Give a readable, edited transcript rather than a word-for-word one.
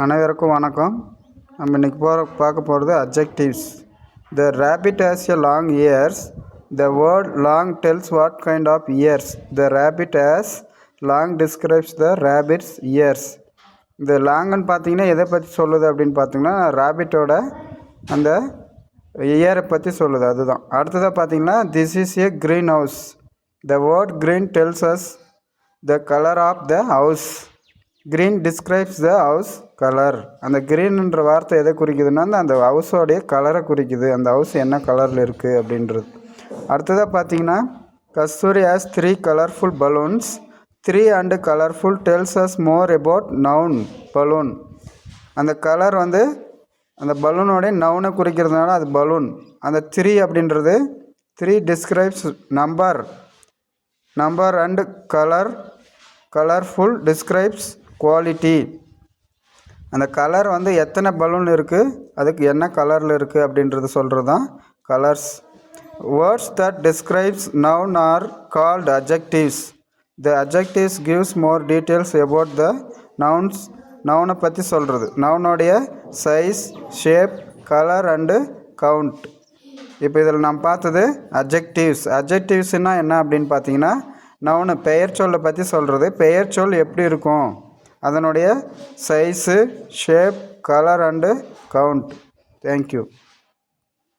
அனைவருக்கும் வணக்கம். நம்ம இன்றைக்கி பார்க்க போகிறது adjectives. The rabbit has a long ears. The word long tells what kind of ears. The rabbit has long describes the rabbit's ears. இந்த லாங்குன்னு பார்த்தீங்கன்னா எதை பற்றி சொல்லுது அப்படின்னு பார்த்தீங்கன்னா ராபிட்டோட அந்த இயரை பற்றி சொல்லுது. அதுதான். அடுத்ததாக பார்த்தீங்கன்னா this is a green house. The word green tells us the color of the house. Green describes the house color. அந்த க்ரீன்ன்ற வார்த்தை எதை குறிக்குதுன்னா அந்த ஹவுஸோடைய கலரை குறிக்குது. அந்த ஹவுஸ் என்ன கலரில் இருக்குது அப்படின்றது. அடுத்ததாக பார்த்தீங்கன்னா Kasthuri has 3 colourful balloons. 3 and colorful tells us more about noun balloon. அந்த கலர் அந்த பலூனோடைய நவுனை குறிக்கிறதுனால அது பலூன். அந்த 3 அப்படின்றது 3 describes number and colourful describes quality. அந்த கலர் எத்தனை பலூன் இருக்குது, அதுக்கு என்ன கலரில் இருக்குது அப்படின்றது சொல்கிறது தான் colours. Words that describes noun are called adjectives. The adjectives gives more details about the nouns. நவுனை பற்றி சொல்கிறது. நவுனுடைய size, shape, colour and count. இப்போ இதில் நாம் பார்த்தது அட்ஜெக்டிவ்ஸ். அட்ஜெக்டிவ்ஸ்னால் என்ன அப்படின்னு பார்த்தீங்கன்னா நவுனு பெயர் சொல்லை பற்றி சொல்கிறது. பெயர் சொல் எப்படி இருக்கும், அதனுடைய size, shape, colour and count. Thank you.